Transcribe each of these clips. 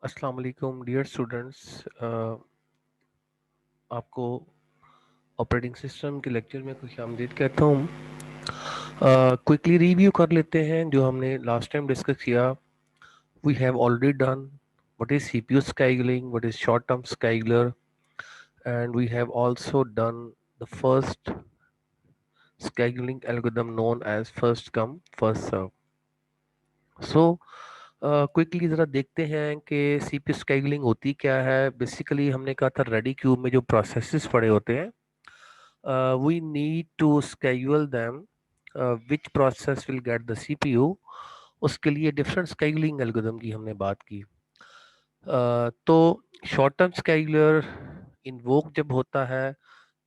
अस्सलाम वालेकुम dear students. आपको ऑपरेटिंग सिस्टम के लेक्चर में खुशामदीद कहता हूँ। क्विकली रिव्यू कर लेते हैं जो हमने लास्ट टाइम डिस्कस किया। We have already done what is CPU scheduling, what is short term scheduler, and we have also done the first scheduling algorithm known as first come first serve. So quickly ज़रा देखते हैं कि CPU scheduling होती क्या है। Basically हमने कहा था रेडी क्यूब में जो प्रोसेसेस पड़े होते हैं, we need to schedule them, which process will get the CPU। उसके लिए डिफरेंट scheduling एल्गोरिथम की हमने बात की। तो शॉर्ट टर्म scheduler इन्वोक जब होता है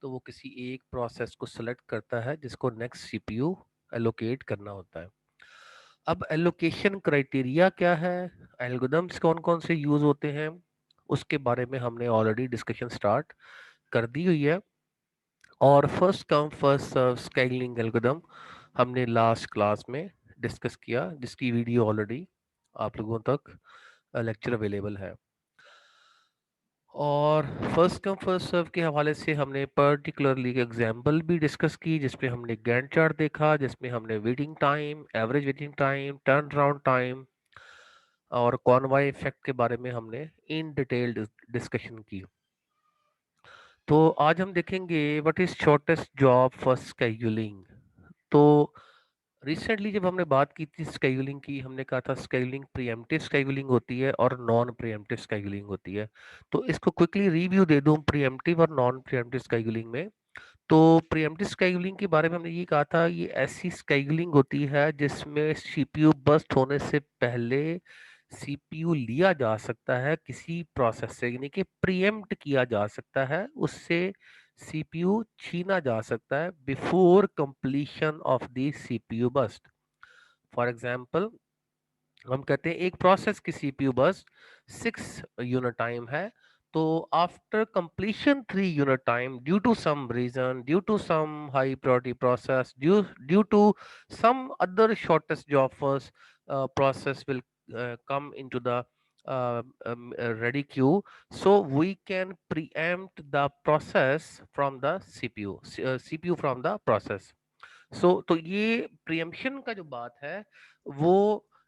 तो वो किसी एक प्रोसेस को सेलेक्ट करता है जिसको नेक्स्ट सीपीयू एलोकेट करना होता है। अब एलोकेशन क्राइटेरिया क्या है, एल्गोरिथम्स कौन कौन से यूज होते हैं, उसके बारे में हमने ऑलरेडी डिस्कशन स्टार्ट कर दी हुई है। और first come first serve scheduling algorithm हमने लास्ट क्लास में डिस्कस किया, जिसकी वीडियो ऑलरेडी आप लोगों तक लेक्चर अवेलेबल है। और फर्स्ट कम फर्स्ट सर्व के हवाले से हमने पर्टिकुलरली एग्जांपल भी डिस्कस की, जिसमें हमने गैंट चार्ट देखा, जिसमें हमने waiting time, average waiting time, turn around time और कॉनवॉय इफेक्ट के बारे में हमने इन डिटेल डिस्कशन की। तो आज हम देखेंगे what is shortest job for scheduling. तो रिसेंटली जब हमने बात की थी स्केड्यूलिंग की, हमने कहा था स्केड्यूलिंग प्रीएम्प्टिव स्केड्यूलिंग होती है और नॉन प्रीएम्प्टिव स्केड्यूलिंग होती है। तो इसको क्विकली रिव्यू दे दूं प्रीएम्प्टिव और नॉन प्रीएम्प्टिव स्केड्यूलिंग में। तो प्रीएम्प्टिव स्केड्यूलिंग के बारे में हमने ये कहा था, ये ऐसी स्केड्यूलिंग होती है जिसमें सीपीयू बर्स्ट होने से पहले सीपीयू लिया जा सकता है किसी प्रोसेस से, यानी कि प्रीएम्प्ट किया जा सकता है, उससे सीपीयू छीना जा सकता है before completion of the CPU burst. For example, हम कहते हैं एक प्रोसेस की सीपीयू बर्स्ट 6 यूनिट टाइम है, तो after completion 3 unit time, due to some reason, due to some high priority process, due to some other shortest job first process will come into the ready queue, so we can preempt the process from the CPU from the process। तो ये preemption का जो बात है वो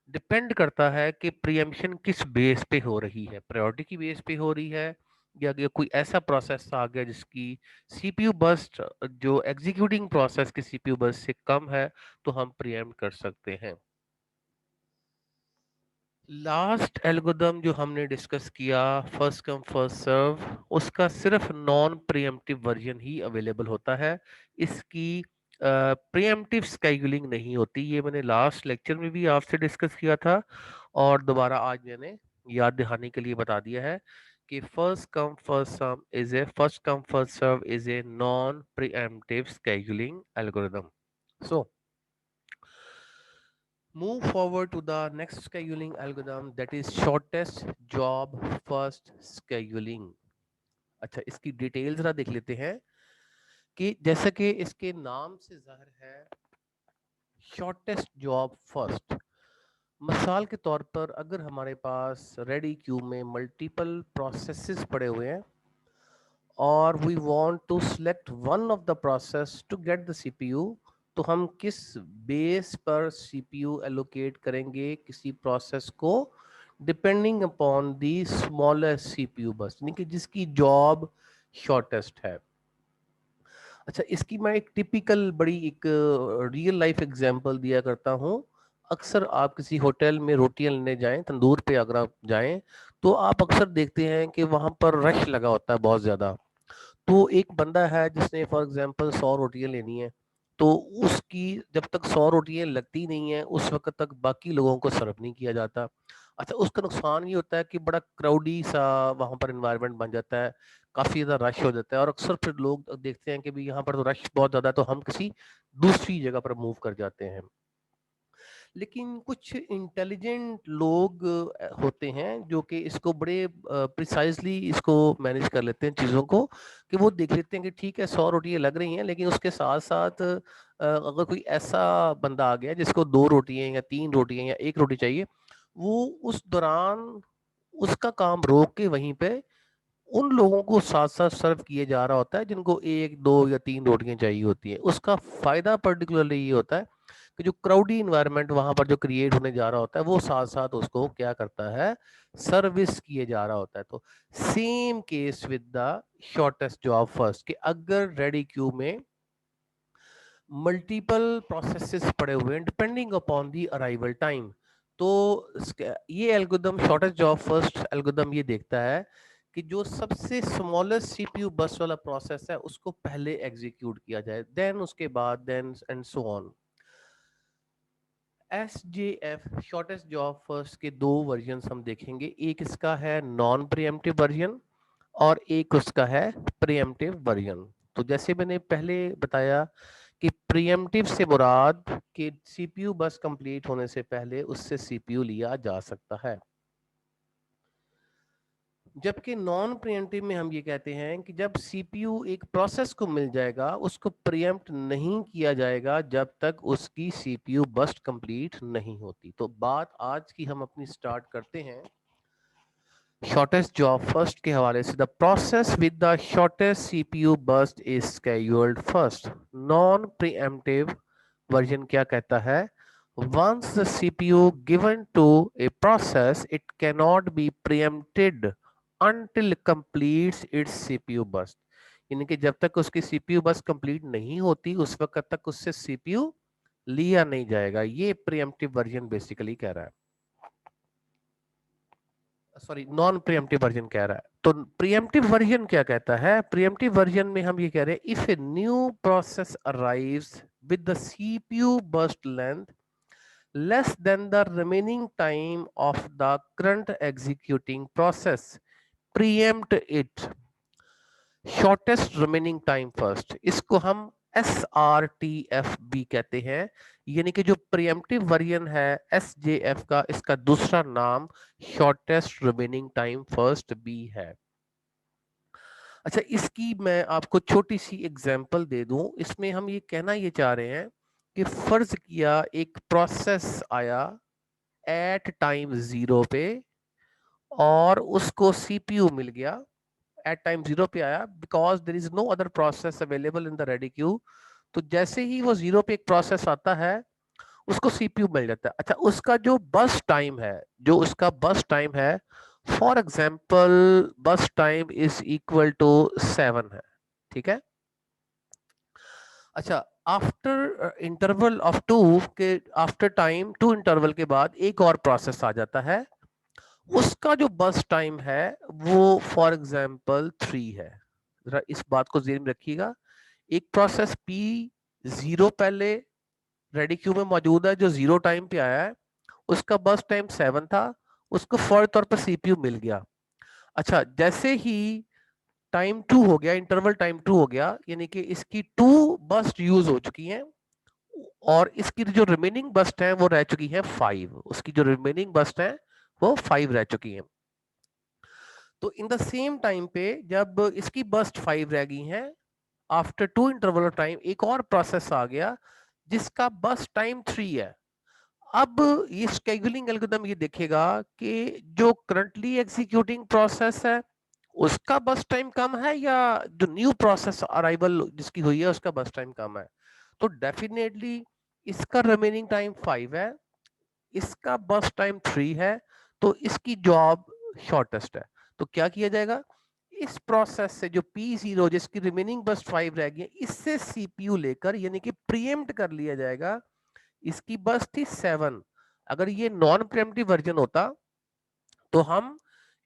depend करता है कि प्रियम्पशन किस बेस पे हो रही है, प्रायोरिटी की बेस पे हो रही है, या कोई ऐसा प्रोसेस आ गया जिसकी सीपीयू बर्स्ट जो एग्जीक्यूटिंग प्रोसेस की सीपीयू बर्स्ट से कम है, तो हम प्रियम्प्ट कर सकते हैं। लास्ट एल्गोरिथम जो हमने डिस्कस किया फर्स्ट कम फर्स्ट सर्व, उसका सिर्फ नॉन प्रीएम्प्टिव वर्जन ही अवेलेबल होता है, इसकी प्रीएम्प्टिव स्केड्यूलिंग नहीं होती। ये मैंने लास्ट लेक्चर में भी आपसे डिस्कस किया था और दोबारा आज मैंने याद दिलाने के लिए बता दिया है कि first come first serve is a non preemptive scheduling algorithm. So move forward to the next scheduling algorithm, that is shortest job first scheduling। अच्छा, इसकी डिटेल जरा देख लेते हैं कि जैसा कि इसके नाम से जाहिर है शॉर्टेस्ट जॉब फर्स्ट। मिसाल के तौर पर अगर हमारे पास रेडी क्यू में मल्टीपल प्रोसेसेस पड़े हुए हैं और we want to select one of the process to get the CPU, तो हम किस बेस पर सीपीयू एलोकेट करेंगे किसी प्रोसेस को, depending upon the smallest CPU बस, यानी कि जिसकी जॉब शॉर्टेस्ट है। अच्छा, इसकी मैं एक टिपिकल बड़ी एक रियल लाइफ एग्जांपल दिया करता हूँ। अक्सर आप किसी होटल में रोटियां लेने जाएं, तंदूर पे अगर आप जाएं, तो आप अक्सर देखते हैं कि वहां पर रश लगा होता है बहुत ज्यादा। तो एक बंदा है जिसने फॉर एग्जांपल 100 रोटियां लेनी है, तो उसकी जब तक 100 रोटियां लगती नहीं है उस वक्त तक बाकी लोगों को सर्व नहीं किया जाता। अच्छा, उसका नुकसान ये होता है कि बड़ा क्राउडी सा वहां पर इन्वायरमेंट बन जाता है, काफी ज्यादा रश हो जाता है, और अक्सर फिर लोग देखते हैं कि भी यहाँ पर तो रश बहुत ज्यादा है, तो हम किसी दूसरी जगह पर मूव कर जाते हैं। लेकिन कुछ इंटेलिजेंट लोग होते हैं जो कि इसको बड़े प्रिसाइजली इसको मैनेज कर लेते हैं चीज़ों को, कि वो देख लेते हैं कि ठीक है 100 रोटियां लग रही हैं, लेकिन उसके साथ साथ अगर कोई ऐसा बंदा आ गया जिसको 2 रोटियां या 3 रोटियां या 1 रोटी चाहिए, वो उस दौरान उसका काम रोक के वहीं पे उन लोगों को साथ साथ सर्व किए जा रहा होता है जिनको एक दो या तीन रोटियां चाहिए होती हैं। उसका फायदा पर्टिकुलरली ये होता है कि जो क्राउडी इन्वायरमेंट वहां पर जो क्रिएट होने जा रहा होता है वो साथ साथ उसको क्या करता है, सर्विस किए जा रहा होता है। तो same case with the shortest job first, कि अगर रेडी क्यू में मल्टीपल प्रोसेसेस पड़े हुए हैं depending upon the arrival time, तो ये algorithm shortest job first algorithm ये देखता है कि जो सबसे स्मॉलेस्ट सीपीयू बस वाला प्रोसेस है उसको पहले एग्जीक्यूट किया जाए, देन उसके बाद then and so on. SJF shortest job first के दो वर्जन हम देखेंगे, एक इसका है नॉन प्रीएम्प्टिव वर्जन और एक उसका है प्रीएम्प्टिव वर्जन। तो जैसे मैंने पहले बताया कि प्रीएम्प्टिव से मुराद कि सीपीयू बस कंप्लीट होने से पहले उससे सीपीयू लिया जा सकता है, जबकि नॉन प्रीएम्प्टिव में हम ये कहते हैं कि जब सीपीयू एक प्रोसेस को मिल जाएगा उसको प्रीएम्प्ट नहीं किया जाएगा जब तक उसकी सीपीयू बस्ट कंप्लीट नहीं होती। तो बात आज की हम अपनी स्टार्ट करते हैं शॉर्टेस्ट जॉब फर्स्ट के हवाले से। The process with the shortest CPU burst is scheduled first. Non pre-emptive version क्या कहता है, once the CPU given to a process it cannot be preempted until it completes its CPU burst, यानी कि जब तक उसकी CPU बस complete नहीं होती उस वक्त तक उससे CPU लिया नहीं जाएगा। ये प्रीएम्प्टिव वर्जन बेसिकली कह रहा है, सॉरी नॉन प्रीएम्प्टिव वर्जन कह रहा है। तो प्रीएम्प्टिव वर्जन क्या कहता है, प्रीएम्प्टिव वर्जन में हम ये कह रहे हैं if a new process arrives with the CPU burst length less than the remaining time of the current executing process, preempt it shortest remaining time first। इसको हम SRTF भी कहते हैं, यानी कि जो प्रीएम्प्टिव वर्जन है SJF का, इसका दूसरा नाम शॉर्टेस्ट रिमेनिंग टाइम फर्स्ट भी है। अच्छा, इसकी मैं आपको छोटी सी एग्जांपल दे दूं, इसमें हम ये कहना ये चाह रहे हैं कि फर्ज किया एक प्रोसेस आया एट टाइम जीरो पे और उसको सीपीयू मिल गया एट टाइम जीरो पे आया because there is no other process available in the ready queue. तो जैसे ही वो जीरो पे एक प्रोसेस आता है उसको सीपीयू मिल जाता है। अच्छा, उसका जो बस टाइम है, जो उसका बस टाइम है, फॉर एग्जाम्पल बस टाइम इज इक्वल टू 7 है, ठीक है। अच्छा, आफ्टर इंटरवल ऑफ टू के आफ्टर टाइम टू इंटरवल के बाद एक और प्रोसेस आ जाता है, उसका जो बस टाइम है वो फॉर एग्जाम्पल 3 है। जरा इस बात को ध्यान में रखिएगा, एक प्रोसेस पी जीरो पहले रेडी क्यू में मौजूद है जो जीरो टाइम पे आया है, उसका बस टाइम 7 था, उसको फौरी तौर पर सीपीयू मिल गया। अच्छा, जैसे ही टाइम 2 हो गया, इंटरवल टाइम 2 हो गया, यानी कि इसकी 2 बस्ट यूज हो चुकी हैं और इसकी जो रिमेनिंग बस्ट है वो रह चुकी है 5, उसकी जो रिमेनिंग बस्ट है वो 5 रह चुकी है। तो इन द सेम टाइम पे जब इसकी बस्ट 5 रह गई हैं, आफ्टर 2 इंटरवल ऑफ टाइम एक और प्रोसेस आ गया जिसका बस टाइम 3 है। अब ये स्केड्यूलिंग एल्गोरिथम ये देखेगा कि जो करंटली एग्जीक्यूटिंग प्रोसेस है उसका बस टाइम कम है या जो न्यू प्रोसेस अराइवल जिसकी हुई है उसका बस टाइम कम है। तो डेफिनेटली इसका रिमेनिंग टाइम 5 है, इसका बस टाइम 3 है, तो इसकी जॉब शॉर्टेस्ट है। तो क्या किया जाएगा, इस प्रोसेस से जो P0 जिसकी रिमेनिंग बस 5 रह गई है इससे सीपीयू लेकर यानी कि प्रीएम्प्ट कर लिया जाएगा। इसकी बस थी 7, अगर ये नॉन प्रीएम्प्टिव वर्जन होता तो हम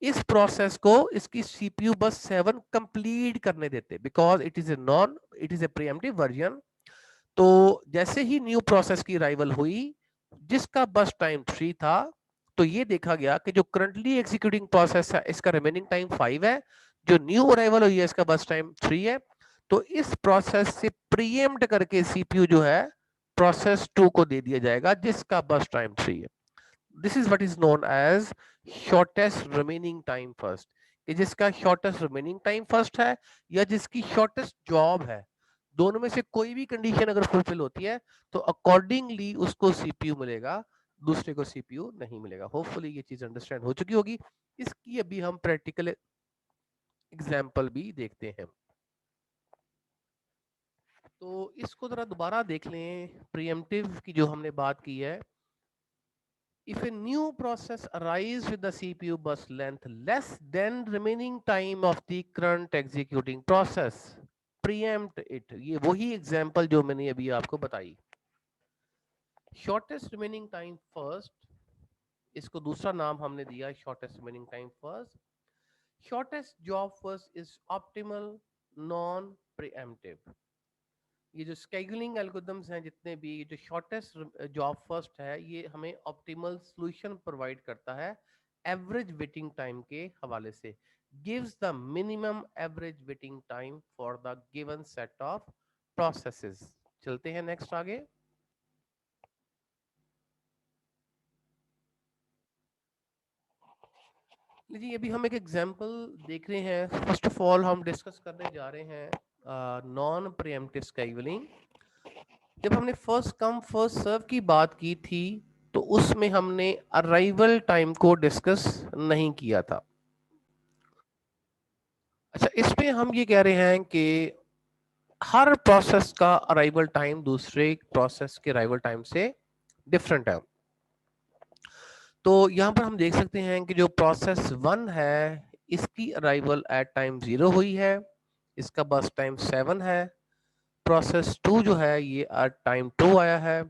इस प्रोसेस को इसकी सीपीयू बस 7 कंप्लीट करने देते, because it is a pre-emptive version. तो जैसे ही न्यू प्रोसेस की अराइवल हुई जिसका बस टाइम 3 था, तो ये देखा गया कि जो करंटली एग्जीक्यूटिंग प्रोसेस है इसका रिमेनिंग टाइम 5 है, जो न्यू अराइवल हुई है इसका बस टाइम 3 है। तो इस प्रोसेस से प्रीएम्प्ट करके सीपीयू जो है प्रोसेस 2 को दे दिया जाएगा जिसका बस टाइम 3 है। This is what is known as shortest remaining time first, कि जिसका शॉर्टेस्ट रिमेनिंग टाइम फर्स्ट है या जिसकी शॉर्टेस्ट जॉब है, दोनों में से कोई भी कंडीशन अगर फुलफिल होती है तो अकॉर्डिंगली उसको सीपीयू मिलेगा। दूसरे को सीपीयू नहीं मिलेगा। होपफुली ये चीज अंडरस्टैंड हो चुकी होगी। इसकी अभी हम प्रैक्टिकल एग्जाम्पल भी देखते हैं। तो इसको जरा दोबारा देख लें, प्रीएम्प्टिव की जो हमने बात की है। If a new process arises with the CPU bus length less than remaining time of the current executing process, preempt it. ये वही एग्जांपल जो मैंने अभी आपको बताई। शॉर्टेस्ट रिमेनिंग टाइम फर्स्ट, इसको दूसरा नाम हमने दिया shortest remaining time first. Shortest job first is optimal non pre-emptive. ये जो स्केड्यूलिंग एल्गोरिथम्स हैं जितने भी, जो शॉर्टेस्ट जॉब फर्स्ट है, ये हमें ऑप्टिमल सॉल्यूशन प्रोवाइड करता है एवरेज वेटिंग टाइम के हवाले से। Gives the minimum average waiting time for the given set of processes. चलते हैं नेक्स्ट आगे। लीजिए अभी हम एक एग्जांपल देख रहे हैं। फर्स्ट ऑफ ऑल हम डिस्कस करने जा रहे हैं नॉन प्रीएम्प्टिव शेड्यूलिंग। जब हमने फर्स्ट कम फर्स्ट सर्व की बात की थी तो उसमें हमने अराइवल टाइम को डिस्कस नहीं किया था। अच्छा, इसमें हम ये कह रहे हैं कि हर प्रोसेस का अराइवल टाइम दूसरे प्रोसेस के अराइवल टाइम से डिफरेंट है। तो यहां पर हम देख सकते हैं कि जो प्रोसेस 1 है इसकी अराइवल एट टाइम 0 हुई है, इसका बस टाइम 7 है। प्रोसेस 2 जो है ये एट टाइम 2 आया है,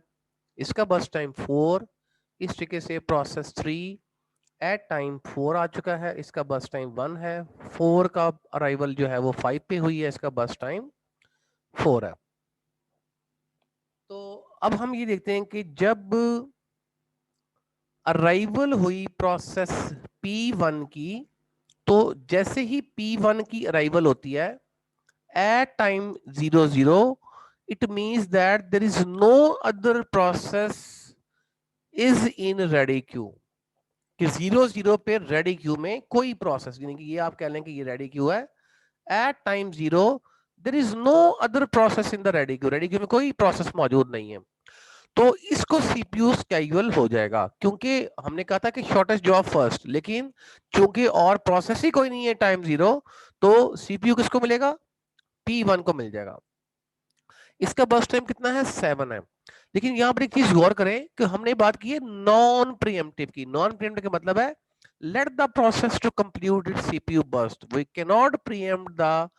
इसका बस टाइम 4। इस तरीके से प्रोसेस 3 एट टाइम 4 आ चुका है, इसका बस टाइम 1 है। 4 का अराइवल जो है वो 5 पे हुई है, इसका बस टाइम 4 है। तो अब हम ये देखते हैं कि जब अराइवल हुई प्रोसेस P1 की, तो जैसे ही P1 की अराइवल होती है at time 0 it means that there is no other process is in ready queue. कि 0 पे रेडी क्यू में कोई प्रोसेस, यानी कि ये आप कह लें कि ये रेडी क्यू है। At time 0 there is no other process in the ready queue, ready queue में कोई प्रोसेस मौजूद नहीं है। तो इसको सीपीयू स्केड्यूल हो जाएगा, क्योंकि हमने कहा था कि शॉर्टेस्ट जॉब फर्स्ट, लेकिन चूंकि और प्रोसेस ही कोई नहीं है टाइम 0, तो सीपीयू किसको मिलेगा? P1 को मिल जाएगा। इसका बर्स्ट टाइम कितना है? 7 है। लेकिन यहां पर एक चीज गौर करें कि हमने बात की है नॉन प्रीएम्प्टिव की। नॉन प्रीएम्प्टिव का मतलब है let the process to complete its CPU burst. We cannot preempt the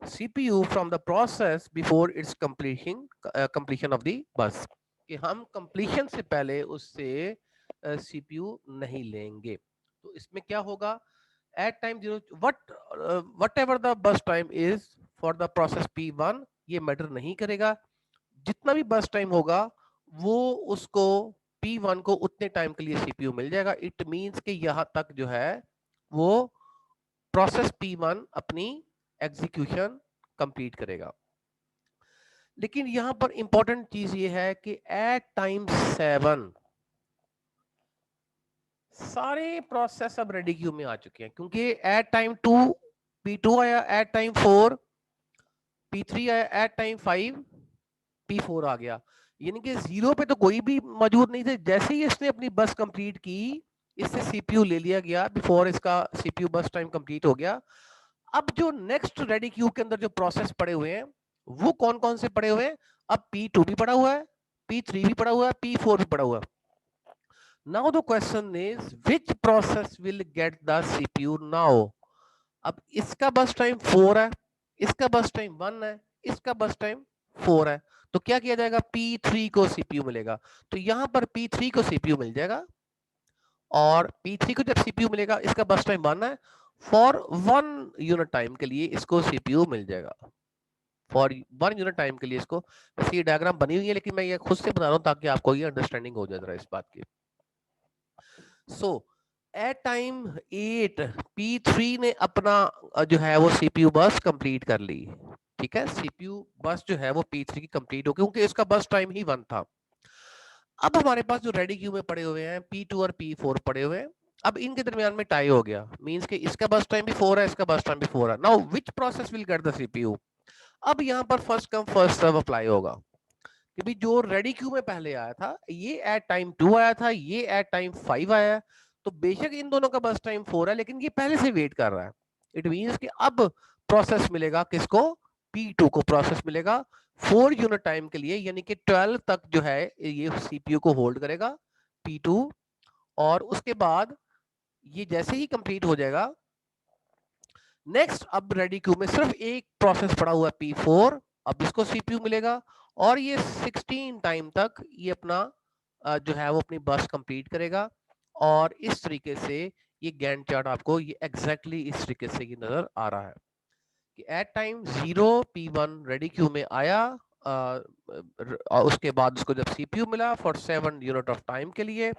CPU from the process before its completion of the burst. कि हम completion से पहले उससे CPU नहीं लेंगे। तो इसमें क्या होगा? At time 0 whatever the burst time is for the process P1, ये मैटर नहीं करेगा। जितना भी बस टाइम होगा वो उसको P1 को उतने टाइम के लिए सीपीयू मिल जाएगा। इट मींस कि यहां तक जो है वो प्रोसेस P1 अपनी एग्जीक्यूशन कंप्लीट करेगा। लेकिन यहां पर इंपॉर्टेंट चीज ये है कि एट टाइम 7 सारे प्रोसेस अब रेडी क्यू में आ चुके हैं, क्योंकि एट टाइम 2 P2 आया, एट टाइम 4 P3 आया, एट टाइम 5 P4 आ गया। यानी कि 0 पे तो कोई भी मौजूद नहीं थे। जैसे ही इसने अपनी बस कंप्लीट की, इससे सीपीयू ले लिया गया बिफोर इसका सीपीयू बस टाइम कंप्लीट हो गया। अब जो नेक्स्ट रेडी क्यू के अंदर जो प्रोसेस पड़े हुए हैं वो कौन कौन से पड़े हुए हैं? अब P2 भी पड़ा हुआ है, P3 भी पड़ा हुआ है, P4 भी पड़ा हुआ है। Now the question is which process will get the CPU now? अब इसका बस टाइम 4 है, इसका बस टाइम 1 है, इसका बस टाइम 4 है। तो क्या किया जाएगा? P3 को सीपीयू मिलेगा। तो यहां पर P3 को सीपीयू मिल जाएगा, और P3 को जब सीपीयू मिलेगा, इसका बस टाइम 1 है, फॉर 1 यूनिट टाइम के लिए इसको सीपीयू मिल जाएगा। फॉर 1 यूनिट टाइम के लिए इसको। वैसे ये डायग्राम बनी हुई है, लेकिन मैं ये खुद से बना रहा हूं ताकि आपको ये अंडरस्टैंडिंग हो जाए जरा इस बात की। सो एट टाइम 8 P3 ने अपना जो है वो सीपीयू बस कंप्लीट कर ली। ठीक है, सीपीयू बस जो है वो P3 की कंप्लीट हो गई, क्योंकि इसका बस टाइम ही 1 था। अब हमारे पास जो रेडी क्यू में पड़े हुए हैं P2 और P4 पड़े हुए हैं। अब इनके दरमियान में टाई हो गया, मींस कि इसका बस टाइम भी 4 है, इसका बस टाइम भी 4 है। Now which process will get the CPU? अब यहां पर first come first serve apply होगा। कि भी जो रेडी क्यू में पहले आया था ये एट टाइम 2 आया था, ये एट टाइम 5 आया है, तो बेशक इन दोनों का बस टाइम 4 है लेकिन ये पहले से वेट कर रहा है। इट मींस कि अब प्रोसेस मिलेगा किसको, P2 को प्रोसेस मिलेगा 4 यूनिट टाइम के लिए, यानी कि 12 तक जो है ये सीपीयू को होल्ड करेगा P2। और उसके बाद ये जैसे ही कंप्लीट हो जाएगा, नेक्स्ट अब रेडी क्यू में सिर्फ एक प्रोसेस पड़ा हुआ है P4, अब इसको सीपीयू मिलेगा और ये 16 टाइम तक ये अपना जो है वो अपनी बस कंप्लीट करेगा। और इस तरीके से ये गैंट चार्ट आपको ये एग्जैक्टली इस तरीके से ये नजर आ रहा है कि eight time 0 P1 ready queue में आया, और उसके बाद उसको जब सीपीयू मिला फॉर 7 यूनिट ऑफ टाइम के लिए,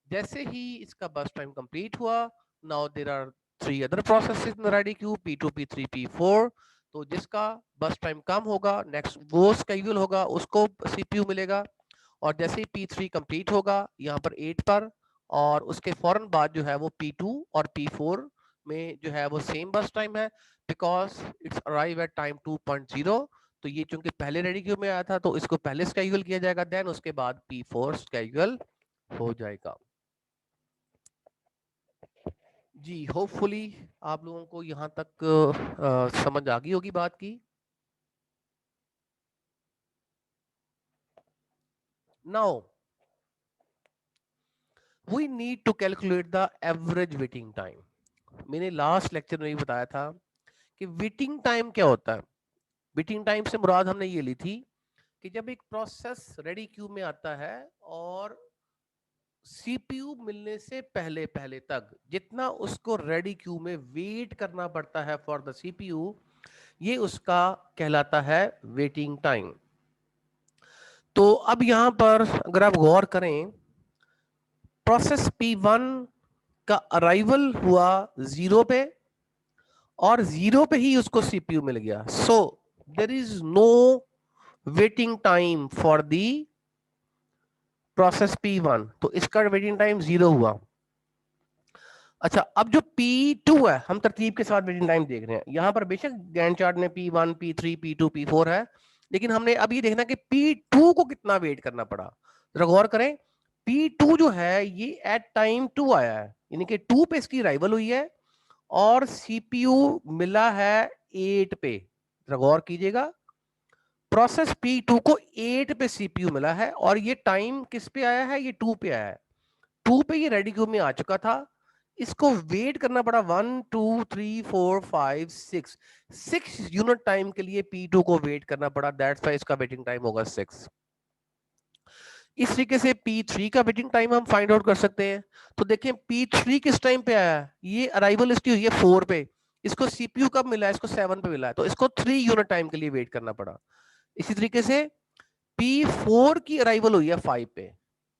जैसे ही इसका बस टाइम कंप्लीट हुआ, now there are 3 other processes in ready queue P2 P3 P4। तो जिसका बस टाइम कम होगा नेक्स्ट वो स्केड्यूल होगा, उसको सीपीयू मिलेगा। और जैसे ही P3 कंप्लीट होगा यहाँ पर 8 पर, और उसके फौरन बाद जो है वो P2 और P4 में जो है वो सेम बस टाइम है, because it's arrive at time 2.0। तो ये चूंकि पहले रेडी क्यू में आया था तो इसको पहले स्केड्यूल किया जाएगा, देन उसके बाद P4 स्केड्यूल हो जाएगा। जी होपफुली आप लोगों को यहाँ तक समझ आ गई होगी बात की। Now we need to calculate the average waiting time. मैंने लास्ट लेक्चर में भी बताया था कि वेटिंग टाइम क्या होता है। वेटिंग टाइम से मुराद हमने ये ली थी कि जब एक प्रोसेस रेडी क्यू में आता है और सीपीयू मिलने से पहले पहले तक जितना उसको रेडी क्यू में वेट करना पड़ता है फॉर द सीपीयू, ये उसका कहलाता है वेटिंग टाइम। तो अब यहां पर अगर आप गौर करें, प्रोसेस P1 का अराइवल हुआ 0 पे और 0 पे ही उसको सीपीयू मिल गया, so there is no waiting time for the process P1, तो इसका वेटिंग टाइम 0 हुआ। अच्छा, अब जो P2 है, हम तरतीब के साथ वेटिंग टाइम देख रहे हैं। यहां पर बेशक गैंट चार्ट में P1 P3 P2 P4 है, लेकिन हमने अब ये देखना कि P2 को कितना वेट करना पड़ा। जरा गौर करें, P2 जो है ये एट टाइम 2 आया है, यानी कि 2 पे इसकी राइवल हुई है और सीपीयू मिला है 8 पे। जरा गौर कीजिएगा, प्रोसेस P2 को 8 पे सीपीयू मिला है और ये टाइम किस पे आया है, ये 2 पे आया है। 2 पे ये रेडी क्यू में आ चुका था, इसको वेट करना पड़ा 1 2 3 4 5 6 यूनिट टाइम के लिए P2 को वेट करना पड़ा, दैट्स व्हाई इसका वेटिंग टाइम होगा 6। इस तरीके से P3 का वेटिंग टाइम हम फाइंड आउट कर सकते हैं। तो देखें P3 किस टाइम पे आया है, ये अराइवल इसकी हुई है 4 पे, इसको सीपीयू कब मिला है, इसको 7 पे मिला है, तो इसको 3 यूनिट टाइम के लिए वेट करना पड़ा। इसी तरीके से P4 की अराइवल हुई है 5 पे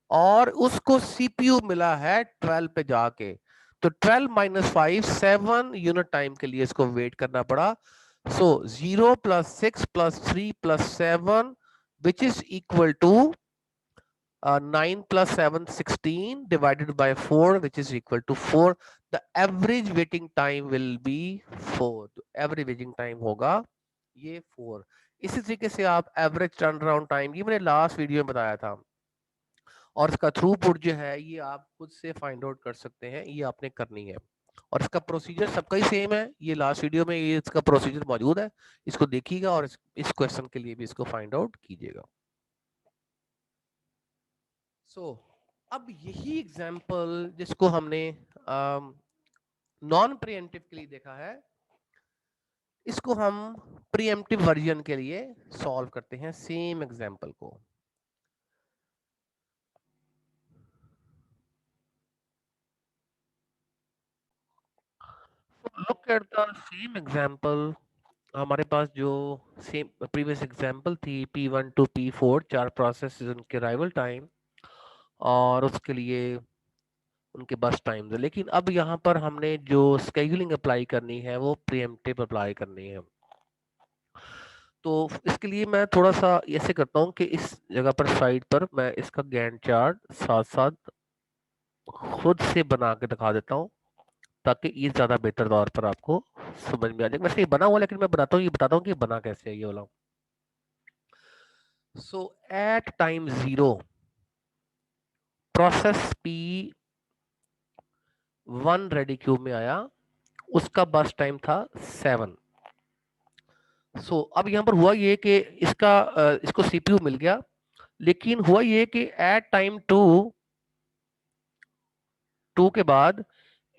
और उसको सीपीयू मिला है 12 पे जाके, तो 12 माइनस 5 7 यूनिट टाइम के लिए इसको वेट करना पड़ा। So 0 plus 6 plus 3 plus 7 which is equal to 9 plus 7 16 divided by 4 which is equal to 4. The average waiting time will be 4. तो average waiting time होगा ये 4। इसी तरीके से आप एवरेज टर्न अराउंड टाइम, ये मैंने लास्ट वीडियो में बताया था, और इसका थ्रूपुट जो है ये आप खुद से फाइंड आउट कर सकते हैं, ये आपने करनी है। और इसका प्रोसीजर सबका ही सेम है, ये लास्ट वीडियो में ये इसका प्रोसीजर मौजूद है, इसको देखिएगा और इस क्वेश्चन के लिए भी इसको फाइंड आउट कीजिएगा। सो अब यही एग्जाम्पल जिसको हमने नॉन प्रीएम्प्टिव के लिए देखा है, इसको हम प्रीएम्प्टिव वर्जन के लिए सॉल्व करते हैं सेम एग्जाम्पल को। Look at the same example. हमारे पास जो सेम प्रीवियस एग्जाम्पल थी P1 टू P4, 4 प्रोसेस उनके अराइवल टाइम और उसके लिए उनके बस टाइम, लेकिन अब यहाँ पर हमने जो स्केड्यूलिंग अप्लाई करनी है वो प्रीएम्प्टिव अप्लाई करनी है। तो इसके लिए मैं थोड़ा सा ऐसे करता हूँ कि इस जगह पर साइड पर मैं इसका गैंट चार्ट साथ साथ खुद से बना के दिखा देता हूँ, ताकि ये ज्यादा बेहतर तौर पर आपको समझ में आ जाए। वैसे ये बना हुआ, लेकिन मैं बताता हूँ, ये बताता हूँ कि ये बना कैसे है ये वाला। So at time 0 process P1 ready queue में आया, उसका बस टाइम था 7। सो अब यहां पर हुआ ये कि इसको सीपीयू मिल गया, लेकिन हुआ ये कि एट टाइम 2 के बाद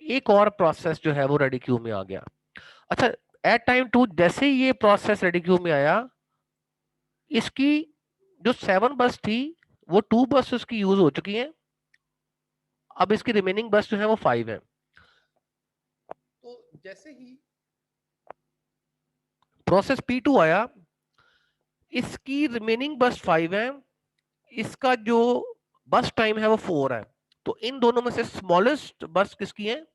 एक और प्रोसेस जो है वो रेडी क्यू में आ गया। अच्छा, एट टाइम 2 जैसे ही ये प्रोसेस रेडी क्यू में आया, इसकी जो 7 बस थी वो 2 बस उसकी यूज हो चुकी हैं। अब इसकी रिमेनिंग बस जो है वो 5 है। तो जैसे ही प्रोसेस P2 आया, इसकी रिमेनिंग बस 5 है, इसका जो बस टाइम है वो 4 है। तो इन दोनों में से स्मॉलेस्ट बस किसकी है?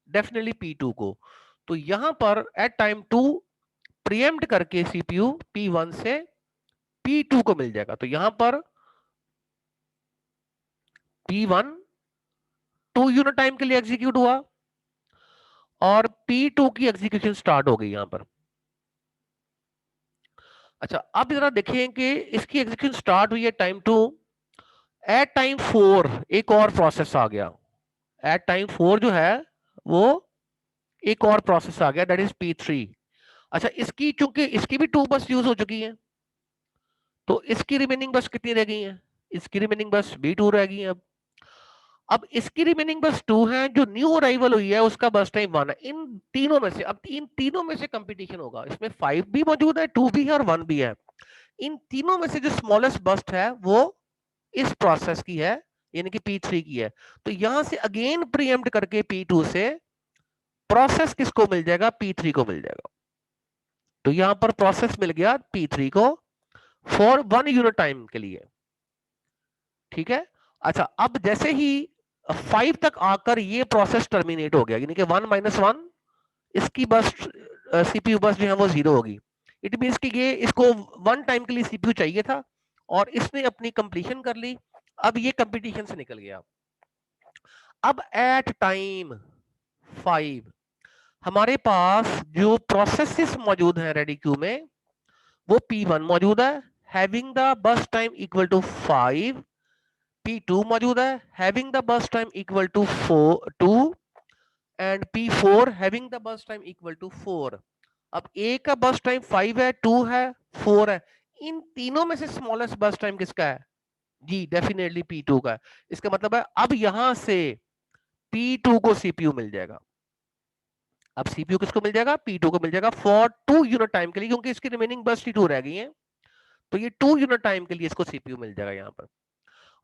डेफिनेटली P2 को। तो यहां पर एट टाइम 2 प्रीएम्प्ट करके सीपीयू P1 से P2 को मिल जाएगा। तो यहां पर P1 2 यूनिट टाइम के लिए एग्जीक्यूट हुआ और P2 की एग्जीक्यूशन स्टार्ट हो गई यहां पर। अच्छा, अब जरा देखें कि इसकी एग्जीक्यूशन स्टार्ट हुई है टाइम 2, एट टाइम 4 एक और प्रोसेस आ गया। एट टाइम 4 जो है वो एक और प्रोसेस आ गया, दैट इज P3। अच्छा, इसकी चूंकि इसकी भी 2 बस यूज हो चुकी है, तो इसकी रिमेनिंग बस कितनी रह गई है? इसकी रिमेनिंग बस B2 रह गई है। अब इसकी रिमेनिंग बस 2 है, जो न्यू अराइवल हुई है उसका बस टाइम 1 है। इन तीनों में से अब इन तीनों में से कंपटीशन होगा। इसमें 5 भी मौजूद है, 2 भी है और 1 भी है। इन तीनों में से जो स्मॉलेस्ट बस्ट है वो इस प्रोसेस की है, यानी कि P3 की है। तो यहां से अगेन प्रीएम्प्ट करके P2 से प्रोसेस किसको मिल जाएगा? P3 को मिल जाएगा। तो यहां पर प्रोसेस मिल गया P3 को फॉर 1 यूनिट टाइम के लिए। ठीक है। अच्छा, अब जैसे ही 5 तक आकर ये प्रोसेस टर्मिनेट हो गया, यानी कि 1 - 1 इसकी बस सीपीयू बस जो है वो 0 होगी। इट मींस कि ये इसको 1 टाइम के लिए सीपीयू चाहिए था और इसने अपनी कंप्लीशन कर ली। अब ये कंपटीशन से निकल गया। अब एट टाइम 5 हमारे पास जो प्रोसेसेस मौजूद हैं रेडी क्यू में, वो P1 मौजूद है having the burst time equal to 5, P2 मौजूद है having the burst time equal to 2 and P4 having the burst time equal to 4। अब A का बस टाइम 5 है, 2 है, 4 है। इन तीनों में से स्मॉलेस्ट बस टाइम किसका है? जी डेफिनेटली P2 का है। इसका मतलब है अब यहां से P2 को सीपीयू मिल जाएगा। अब सीपीयू किसको मिल जाएगा? P2 को मिल जाएगा फॉर 2 यूनिट टाइम के लिए, क्योंकि इसकी रिमेनिंग बस 2 रह गई है। तो ये 2 यूनिट टाइम के लिए इसको सीपीयू मिल जाएगा यहां पर।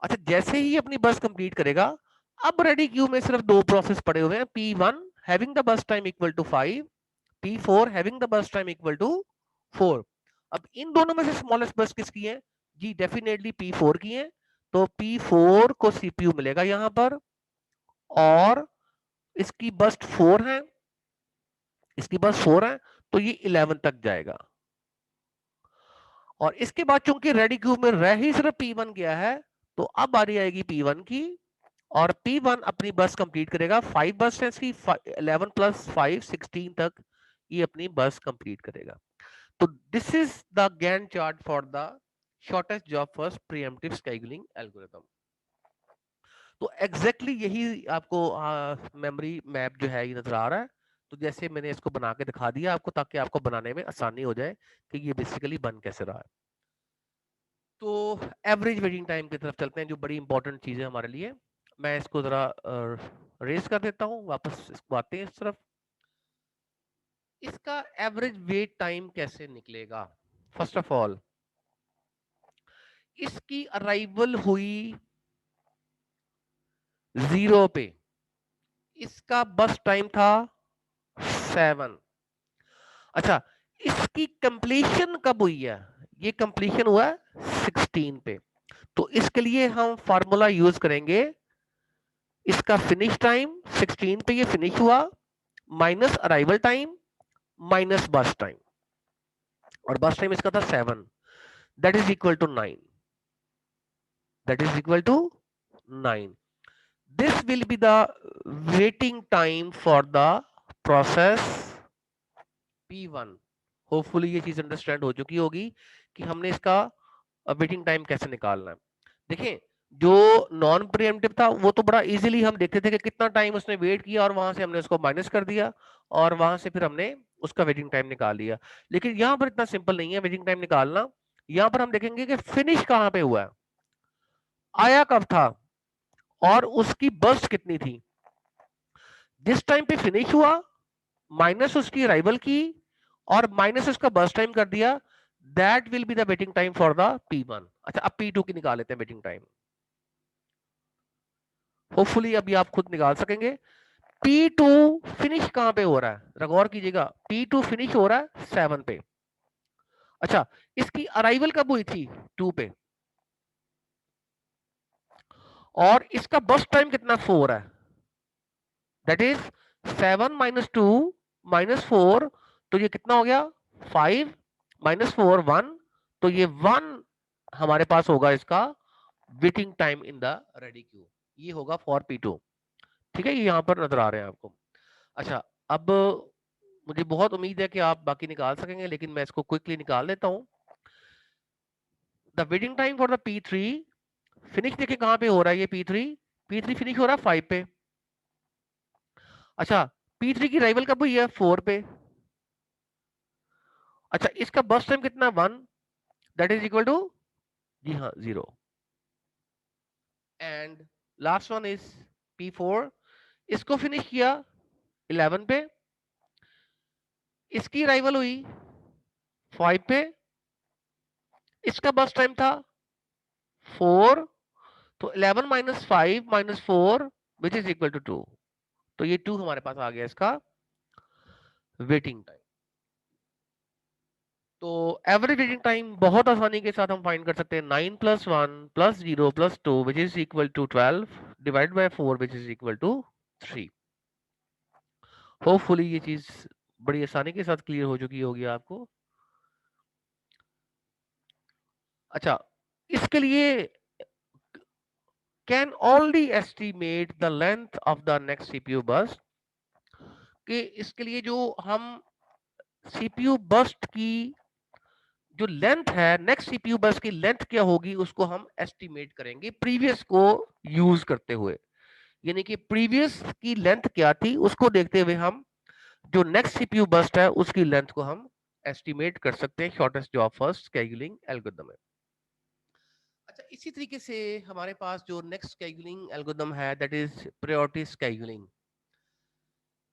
अच्छा, जैसे ही अपनी बस कंप्लीट करेगा, अब रेडी क्यू में सिर्फ 2 प्रोसेस पड़े हुए हैं, P1 having the burst time equal to 5, P4 having the burst time equal to 4। अब इन दोनों में से स्मॉलेस्ट बस किसकी है? जी डेफिनेटली P4 की है। तो P4 को सीपीयू मिलेगा यहां पर और इसकी बस्ट 4 है, इसकी बस 4 है, तो ये 11 तक जाएगा। और इसके बाद चूंकि रेडी क्यू में रह ही सिर्फ P1 गया है, तो अब बारी आएगी P1 की और P1 अपनी बस कंप्लीट करेगा। 5 बस है इसकी, 11 + 5 16 तक ये अपनी बस कंप्लीट करेगा। तो this is the Gantt chart for the shortest job first pre-emptive scheduling algorithm. तो एग्जैक्टली यही आपको मेमोरी मैप जो है ये नजर आ रहा है। तो जैसे मैंने इसको बना के दिखा दिया आपको, ताकि आपको बनाने में आसानी हो जाए कि ये बेसिकली बन कैसे रहा है। तो एवरेज वेटिंग टाइम की तरफ चलते हैं, जो बड़ी इंपॉर्टेंट चीज है हमारे लिए। मैं इसको जरा रेस कर देता हूँ, वापस इसको आते हैं इस तरफ। इसका एवरेज वेट टाइम कैसे निकलेगा? फर्स्ट ऑफ ऑल, इसकी अराइवल हुई 0 पे, इसका बस टाइम था 7। अच्छा, इसकी कंप्लीशन कब हुई है? ये कंप्लीशन हुआ है 16 पे। तो इसके लिए हम फार्मूला यूज करेंगे, इसका फिनिश टाइम 16 पे ये फिनिश हुआ minus arrival time minus burst time, और बस टाइम इसका था 7, that is equal to 9, that is equal to 9। This will be the waiting time for the process P1। Hopefully ये चीज अंडरस्टैंड हो चुकी होगी कि हमने इसका अब वेटिंग टाइम कैसे निकालना है, देखें जो नॉन प्रीएम्प्टिव था वो तो बड़ा इजीली हम देखते थे कि कितना टाइम उसने वेट किया और वहां से हमने उसको माइनस कर दिया और वहां से फिर हमने उसका वेटिंग टाइम निकाल लिया। लेकिन यहाँ पर इतना सिंपल नहीं है वेटिंग टाइम निकालना। यहाँ पर हम देखेंगे कि फिनिश कहाँ पे हुआ है, आया कब था और उसकी बर्स्ट कितनी थी। जिस टाइम पे फिनिश हुआ माइनस उसकी अराइवल की और माइनस उसका बर्स्ट टाइम कर दिया, that will be the waiting time for the P1। अच्छा अब P2 की निकाल लेते हैं वेटिंग टाइम, होपफुली अभी आप खुद निकाल सकेंगे। P2 फिनिश कहां पे हो रहा है, गौर कीजिएगा, P2 फिनिश हो रहा है 7 पे। अच्छा इसकी अराइवल कब हुई थी 2 पे और इसका बर्स्ट टाइम कितना 4 है, दैट इज 7 माइनस 2 माइनस 4, तो ये कितना हो गया 5 माइनस 4 1, तो ये 1 हमारे पास होगा इसका waiting time in the ready Q, ये होगा फॉर P2। ठीक है ये यहां पर नजर आ रहे हैं आपको। अच्छा अब मुझे बहुत उम्मीद है कि आप बाकी निकाल सकेंगे लेकिन मैं इसको क्विकली निकाल लेता हूं। The waiting time for the P3 finish देखिए कहां पे हो रहा है, ये P3 फिनिश हो रहा है 5 पे। अच्छा P3 की राइवल कब हुई है 4 पे। अच्छा इसका बर्स्ट टाइम कितना 1, दैट इज इक्वल टू, जी हाँ 0। And last one is P4, इसको फिनिश किया 11 पे, इसकी राइवल हुई 5 पे, इसका बर्स्ट टाइम था 4, तो 11 minus 5 minus 4 which is equal to 2, तो ये 2 हमारे पास आ गया इसका वेटिंग टाइम। तो एवरेज वेटिंग टाइम बहुत आसानी के साथ हम फाइंड कर सकते हैं, 9 plus 1 plus 0 plus 2 which is equal to 12 divide by 4 which is equal to 3। Hopefully ये चीज बड़ी आसानी के साथ क्लियर हो चुकी होगी आपको। अच्छा इसके लिए can already estimate the length of the next CPU burst, कि इसके लिए जो हम सीपीयू बर्स्ट की जो लेंथ है, नेक्स्ट सीपीयू बर्स्ट की लेंथ क्या होगी उसको हम एस्टिमेट करेंगे प्रीवियस को यूज करते हुए। यानी कि प्रीवियस की लेंथ क्या थी उसको देखते हुए हम जो नेक्स्ट सीपीयू बर्स्ट है उसकी लेंथ को हम एस्टिमेट कर सकते हैं shortest job first scheduling algorithm में। अच्छा इसी तरीके से हमारे पास जो नेक्स्ट स्केड्यूलिंग एल्गोरिथम है that is priority scheduling.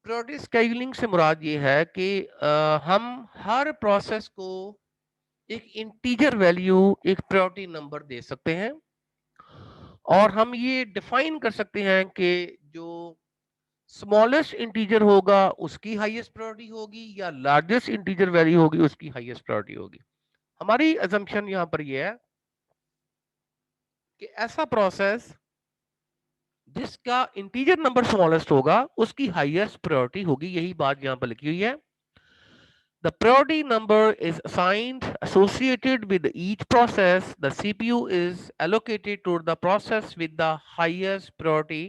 Priority scheduling से मुराद ये है कि हम हर प्रोसेस को एक इंटीजर वैल्यू एक प्रायोरिटी नंबर दे सकते हैं और हम ये डिफाइन कर सकते हैं कि जो स्मॉलेस्ट इंटीजर होगा उसकी हाईएस्ट प्रायोरिटी होगी या लार्जेस्ट इंटीजर वैल्यू होगी उसकी हाईएस्ट प्रायोरिटी होगी। हमारी अजम्पशन यहां पर यह है कि ऐसा प्रोसेस जिसका इंटीजर नंबर स्मॉलेस्ट होगा उसकी हाईएस्ट प्रायोरिटी होगी, यही बात यहां पर लिखी हुई है। The priority number is assigned associated with each process. The CPU is allocated to the process with the highest priority.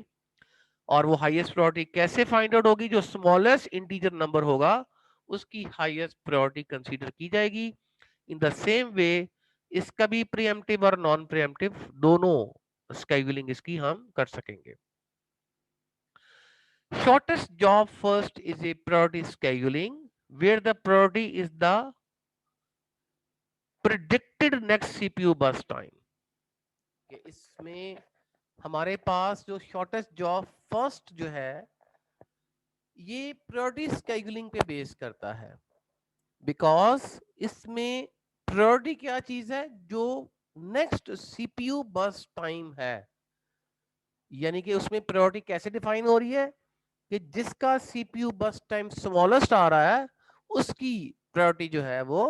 और वो हाईएस्ट प्रायोरिटी कैसे फाइंड आउट होगी, जो स्मॉलेस्ट इंटीजर नंबर होगा उसकी हाईएस्ट प्रायोरिटी कंसीडर की जाएगी। इन द सेम वे इसका भी प्रीएम्प्टिव और नॉन प्रीएम्प्टिव दोनों स्केड्यूलिंग इसकी हम कर सकेंगे। Shortest job first is a priority scheduling where the priority is the predicted next CPU burst time। इसमें हमारे पास जो शॉर्टेस्ट जॉब फर्स्ट जो है ये प्रायोरिटी स्केड्यूलिंग पे बेस करता है, बिकॉज इसमें प्रायोरिटी क्या चीज है, जो नेक्स्ट सीपीयू बर्स्ट टाइम है। यानी कि उसमें प्रायोरिटी कैसे डिफाइन हो रही है कि जिसका सीपीयू बर्स्ट टाइम स्मॉलेस्ट आ रहा है उसकी प्रायोरिटी जो है वो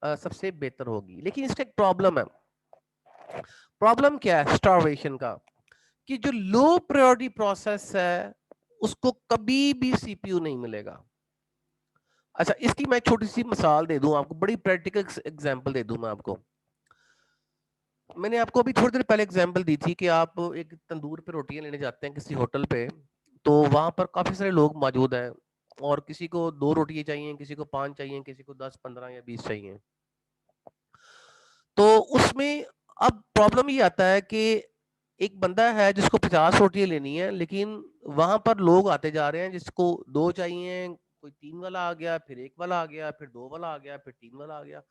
सबसे बेहतर होगी। लेकिन इसका एक प्रॉब्लम है। प्रॉब्लम क्या है स्टारवेशन का, कि जो लो प्रायोरिटी प्रोसेस है उसको कभी भी सीपीयू नहीं मिलेगा। अच्छा इसकी मैं छोटी सी मिसाल दे दूं आपको, बड़ी प्रैक्टिकल एग्जांपल दे दूं मैं आपको। मैंने आपको अभी थोड़ी देर पहले एग्जांपल दी थी कि आप एक तंदूर पे रोटियां लेने जाते हैं किसी होटल पे, तो वहां पर काफी सारे लोग मौजूद हैं और किसी को 2 रोटियां चाहिए, किसी को 5 चाहिए, किसी को 10 15 या 20 चाहिए। तो उसमें अब प्रॉब्लम ये आता है कि एक बंदा है जिसको 50 रोटियां लेनी है, लेकिन वहां पर लोग आते जा रहे हैं जिसको 2 चाहिए, कोई 3 वाला आ गया, फिर 1 वाला आ गया, फिर 2 वाला आ गया, फिर 3 वाला आ गया।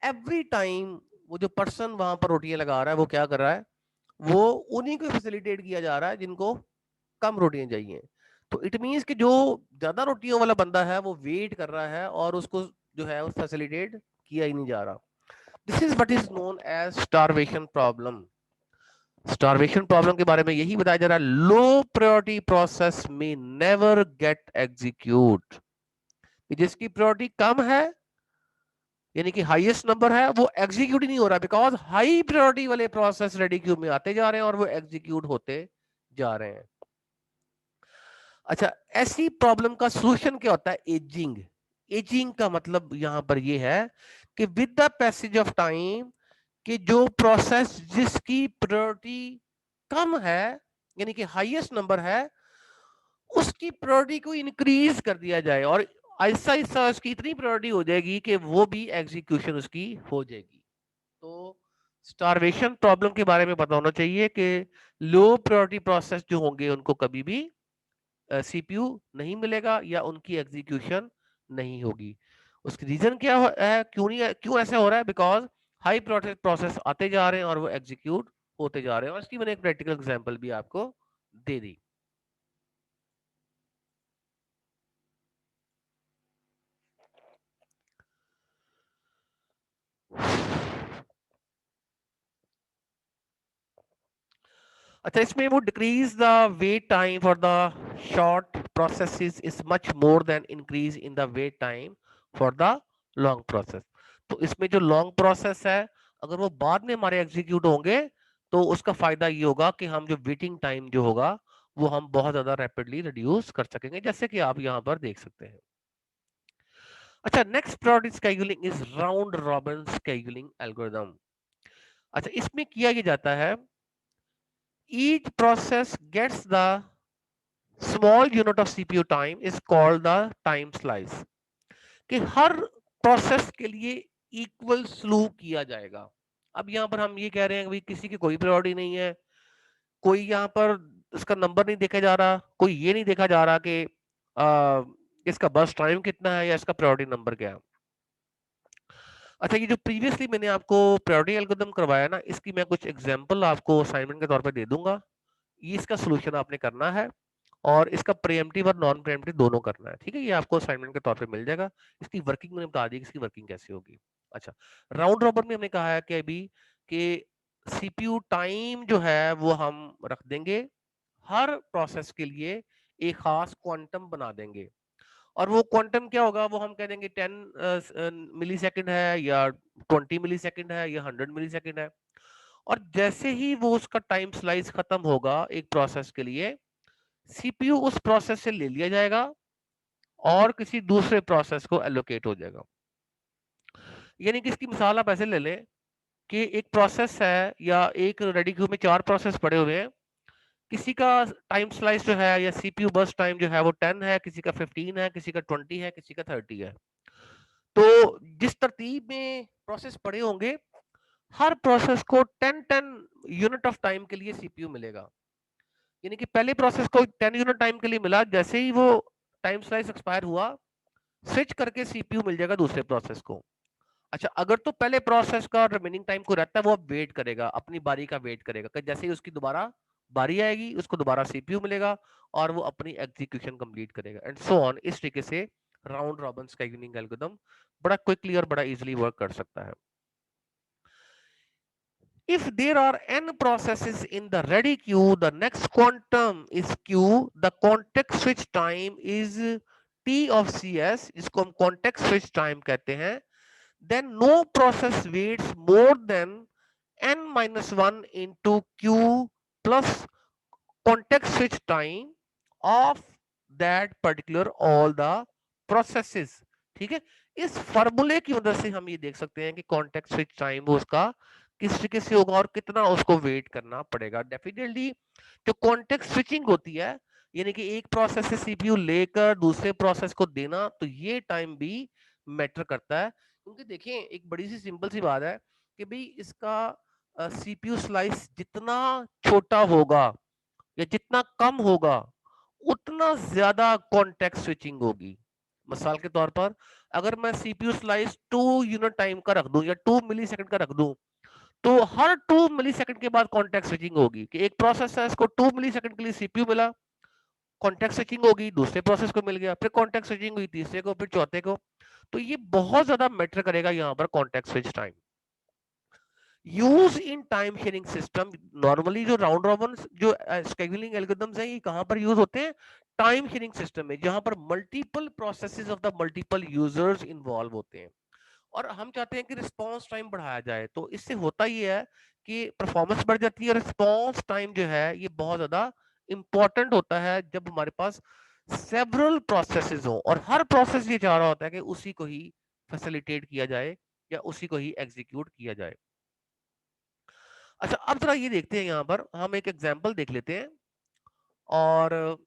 एवरी टाइम वो जो पर्सन वहां पर रोटियां लगा रहा है वो क्या कर रहा है, वो उन्हीं को फैसिलिटेट किया जा रहा है जिनको कम रोटियां चाहिए। तो इट मीन्स कि जो ज्यादा रोटियों वाला बंदा है वो वेट कर रहा है और उसको जो है वो फैसिलिटेट किया ही नहीं जा रहा। This is what is known as starvation problem. Starvation problem के बारे में यही बताया जा रहा है, लो प्रायोरिटी प्रोसेस में नेवर गेट एग्जीक्यूट। जिसकी प्रायोरिटी कम है यानी कि हाईएस्ट नंबर है, वो एग्जीक्यूट ही नहीं हो रहा, बिकॉज हाई प्रायोरिटी वाले प्रोसेस रेडी क्यू में आते जा रहे हैं और वो एग्जीक्यूट होते जा रहे हैं। अच्छा, ऐसी प्रॉब्लम का सॉल्यूशन क्या होता है? एजिंग। एजिंग का मतलब यहां पर ये है कि with the passage of time कि जो प्रोसेस जिसकी प्रायोरिटी कम है यानी कि हाईएस्ट नंबर है, उसकी प्रायोरिटी को इंक्रीज कर दिया जाए और ऐसा ऐसा उसकी इतनी प्रायोरिटी हो जाएगी कि वो भी एग्जीक्यूशन उसकी हो जाएगी। तो स्टारवेशन प्रॉब्लम के बारे में पता होना चाहिए कि लो प्रायोरिटी प्रोसेस जो होंगे उनको कभी भी सीपीयू नहीं मिलेगा या उनकी एग्जीक्यूशन नहीं होगी। उसकी रीजन क्या है, क्यों नहीं, क्यों ऐसा हो रहा है? बिकॉज हाई प्रायोरिटी प्रोसेस आते जा रहे हैं और वो एग्जीक्यूट होते जा रहे हैं। और इसकी मैंने एक प्रैक्टिकल एग्जांपल भी आपको दे दी। अच्छा, इसमें वो decrease the wait time for the short processes is much more than increase in the wait time for the long process. तो इसमें जो लॉन्ग प्रोसेस है अगर वो बाद में हमारे एग्जीक्यूट होंगे तो उसका फायदा ये होगा कि हम जो वेटिंग टाइम जो होगा वो हम बहुत ज्यादा रैपिडली रिड्यूस कर सकेंगे, जैसे कि आप यहाँ पर देख सकते हैं। अच्छा, next priority scheduling is round robin scheduling algorithm. अच्छा, इसमें किया ये जाता है, each process gets the small unit of CPU time is called the time slice। कि हर प्रोसेस के लिए इक्वल स्लू किया जाएगा। अब यहां पर हम ये कह रहे हैं कि किसी की कोई प्रायोरिटी नहीं है, कोई यहां पर इसका नंबर नहीं देखा जा रहा, कोई ये नहीं देखा जा रहा कि इसका बस टाइम कितना है या इसका प्रायोरिटी नंबर क्या है। अच्छा, ये जो प्रीवियसली मैंने आपको प्रायोरिटी एल्गोरिथम करवाया ना, इसकी मैं कुछ एग्जांपल आपको असाइनमेंट के तौर पे दे दूंगा। ये इसका सॉल्यूशन आपने करना है और इसका प्रीएम्प्टिव और नॉन प्रीएम्प्टिव दोनों करना है। ठीक है, ये आपको असाइनमेंट के तौर पे मिल जाएगा। इसकी वर्किंग मैंने बता दी कि इसकी वर्किंग कैसे होगी। अच्छा, राउंड रॉबिन में हमने कहा है कि अभी कि सीपीयू टाइम जो है वो हम रख देंगे, हर प्रोसेस के लिए एक खास क्वांटम बना देंगे और वो क्वांटम क्या होगा, वो हम कह देंगे 10 मिली सेकेंड है या 20 मिली सेकेंड है या 100 मिली सेकेंड है। और जैसे ही वो उसका टाइम स्लाइस खत्म होगा एक प्रोसेस के लिए, सीपीयू उस प्रोसेस से ले लिया जाएगा और किसी दूसरे प्रोसेस को एलोकेट हो जाएगा। यानी कि इसकी मिसाल आप ऐसे ले लें कि एक प्रोसेस है या एक रेडी क्यू में 4 प्रोसेस पड़े हुए हैं, किसी का टाइम स्लाइस जो है या सीपीयू बर्स्ट टाइम जो है वो 10 है, किसी का 15 है, किसी का 20 है, किसी का 30 है। तो जिस तरतीब में प्रोसेस पड़े होंगे, हर प्रोसेस को 10 यूनिट ऑफ टाइम के लिए सीपीयू मिलेगा। यानी कि पहले प्रोसेस को 10 यूनिट टाइम के लिए मिला, जैसे ही वो टाइम स्लाइस एक्सपायर हुआ, स्विच करके सीपीयू मिल जाएगा दूसरे प्रोसेस को। अच्छा, अगर तो पहले प्रोसेस का रिमेनिंग टाइम को रहता है, वो अब वेट करेगा, अपनी बारी का वेट करेगा कि जैसे ही उसकी दोबारा बारी आएगी उसको दोबारा सीपीयू मिलेगा और वो अपनी एग्जीक्यूशन कंप्लीट करेगा एंड सो ऑन। इस तरीके से राउंड रॉबिन स्केड्यूलिंग एल्गोरिथम बड़ा क्विकली और बड़ा इजीली वर्क कर सकता है। If there are n processes in the ready queue, the next quantum is q, the context switch time is t of cs, जिसको हम context switch time कहते हैं, then no process waits more than n minus 1 into q plus context switch time of that particular all the processes। ठीक है, इस फॉर्मूले की मदद से हम ये देख सकते हैं कि कॉन्टेक्स्ट स्विच टाइम वो उसका किस तरीके से होगा और कितना उसको वेट करना पड़ेगा। डेफिनेटली जो कॉन्टेक्स्ट स्विचिंग होती है यानी कि एक प्रोसेस से सीपीयू लेकर दूसरे प्रोसेस को देना, तो ये टाइम भी मैटर करता है। क्योंकि देखिए एक बड़ी सी सिंपल सी बात है कि भाई इसका सीपीयू स्लाइस जितना छोटा होगा या जितना कम होगा उतना ज्यादा कॉन्टेक्स्ट स्विचिंग होगी। मिसाल के तौर पर अगर मैं सीपीयू स्लाइस 2 यूनिट टाइम का रख दूं या 2 मिली सेकंड का रख दूं, तो हर 2 मिली सेकंड के बाद कॉन्टेक्स्ट स्विचिंग होगी कि एक प्रोसेस है, इसको 2 मिली सेकंड के लिए सीपीयू मिला, कॉन्टेक्स्ट स्विचिंग होगी, दूसरे प्रोसेस को मिल गया, फिर कॉन्टेक्स्ट स्विचिंग हुई तीसरे को, फिर चौथे को। तो ये बहुत ज्यादा मैटर करेगा यहाँ पर context switch time. Use in time sharing system, normally जो राउंड रॉबिन जो शेड्यूलिंग एल्गोरिथम्स हैं, ये कहां पर यूज होते हैं? टाइम शेयरिंग सिस्टम में, जहां पर multiple processes of the multiple users involve होते हैं और हम चाहते हैं कि रिस्पांस टाइम बढ़ाया जाए। तो इससे होता ये है कि परफॉर्मेंस बढ़ जाती है। रिस्पांस टाइम जो है ये बहुत ज्यादा इंपॉर्टेंट होता है जब हमारे पास सेवरल प्रोसेसेस हो और हर प्रोसेस ये चाह रहा होता है कि उसी को ही फैसिलिटेट किया जाए या उसी को ही एग्जीक्यूट किया जाए। अच्छा, अब जरा ये देखते हैं, यहाँ पर हम एक एग्जाम्पल देख लेते हैं और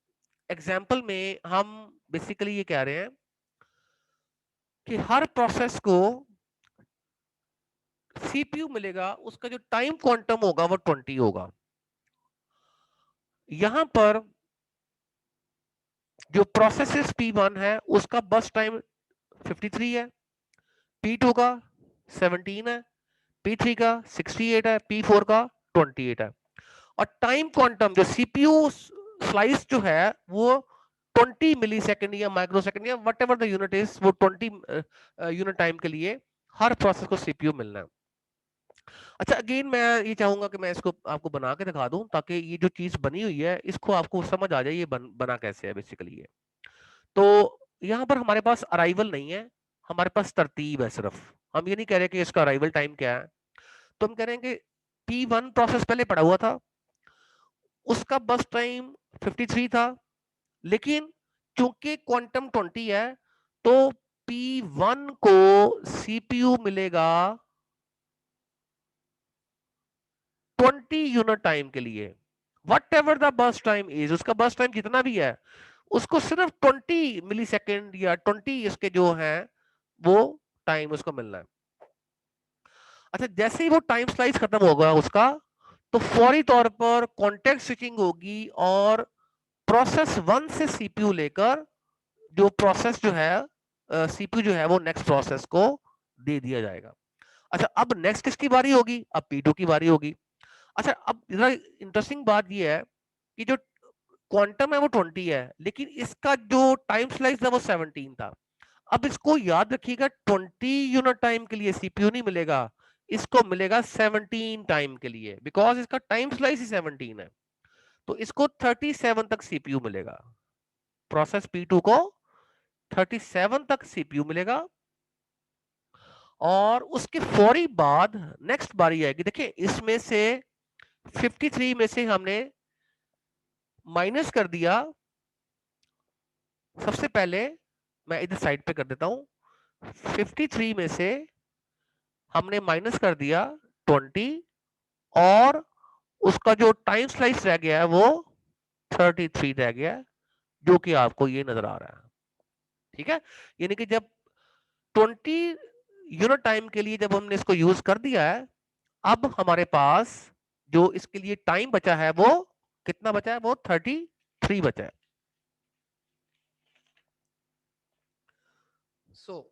एग्जाम्पल में हम बेसिकली ये कह रहे हैं कि हर प्रोसेस को सीपीयू मिलेगा, उसका जो टाइम क्वांटम होगा वो 20 होगा। यहां पर जो प्रोसेस P1 है उसका बस टाइम 53 है, P2 का 17 है, P3 का 68 है, P4 का 28 है। और टाइम क्वांटम जो सीपीयू स्लाइस जो है वो 20 मिली सेकेंड या माइक्रो सेकेंड या what ever the unit is, वो 20 यूनिट टाइम के लिए हर प्रोसेस को सीपीयू मिलना है। अच्छा, अगेन मैं ये चाहूंगा कि मैं इसको आपको बना के दिखा दूं ताकि ये जो चीज बनी हुई है इसको आपको समझ आ जाए ये बना कैसे है बेसिकली ये। तो यहाँ पर हमारे पास अराइवल नहीं है, हमारे पास तरतीब है सिर्फ। हम ये नहीं कह रहे कि इसका अराइवल टाइम क्या है, तो हम कह रहे हैं कि P1 प्रोसेस पहले पड़ा हुआ था, उसका बस टाइम 53 था, लेकिन चूंकि क्वांटम 20 है तो P1 को सीपीयू मिलेगा 20 यूनिट टाइम के लिए। What ever the burst time is, उसका बस टाइम जितना भी है उसको सिर्फ 20 मिली सेकेंड या 20 इसके जो है वो टाइम उसको मिलना है। अच्छा, जैसे ही वो टाइम स्लाइस खत्म होगा उसका, तो फौरी तौर पर कॉन्टेक्स्ट स्विचिंग होगी और प्रोसेस 1 से सीपीयू लेकर जो प्रोसेस जो है सीपीयू जो है वो नेक्स्ट प्रोसेस को दे दिया जाएगा। अच्छा, अब नेक्स्ट किसकी बारी होगी? अब P2 की बारी होगी। अच्छा, अब जरा इंटरेस्टिंग बात ये है कि जो क्वांटम है वो 20 है, लेकिन इसका जो टाइम स्लाइस था वो 17 था। अब इसको याद रखिएगा, 20 यूनिट टाइम के लिए सीपीयू नहीं मिलेगा, इसको मिलेगा 17 टाइम के लिए, बिकॉज इसका टाइम स्लाइस ही 17 है। तो इसको 37 तक सीपीयू मिलेगा, प्रोसेस P2 को 37 तक सीपीयू मिलेगा और उसके फौरी बाद नेक्स्ट बारी आएगी। देखिए, इसमें से 53 में से हमने माइनस कर दिया, सबसे पहले मैं इधर साइड पे कर देता हूं, 53 में से हमने माइनस कर दिया 20 और उसका जो टाइम स्लाइस रह गया है वो 33 रह गया है, जो कि आपको ये नजर आ रहा है। ठीक है, यानी कि जब 20 यूनिट टाइम के लिए जब हमने इसको यूज कर दिया है, अब हमारे पास जो इसके लिए टाइम बचा है वो कितना बचा है? वो 33 बचा है। सो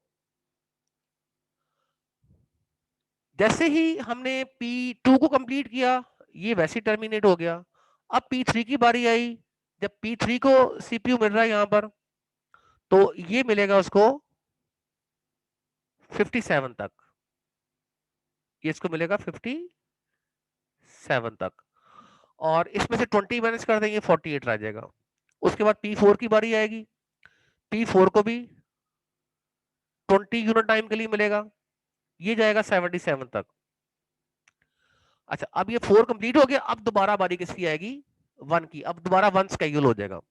जैसे ही हमने P2 को कंप्लीट किया, ये वैसे टर्मिनेट हो गया। अब P3 की बारी आई, जब P3 को सीपीयू मिल रहा है यहां पर, तो ये मिलेगा उसको 57 तक, ये इसको मिलेगा 57 तक और इसमें से 20 माइनस कर देंगे, 48 रह जाएगा। उसके बाद P4 की बारी आएगी, P4 को भी 20 यूनिट टाइम के लिए मिलेगा, ये जाएगा 77 तक। अच्छा, अब ये 4 कंप्लीट हो गया, अब दोबारा बारी किसकी आएगी? 1 की। अब दोबारा 1 स्केड्यूल हो जाएगा।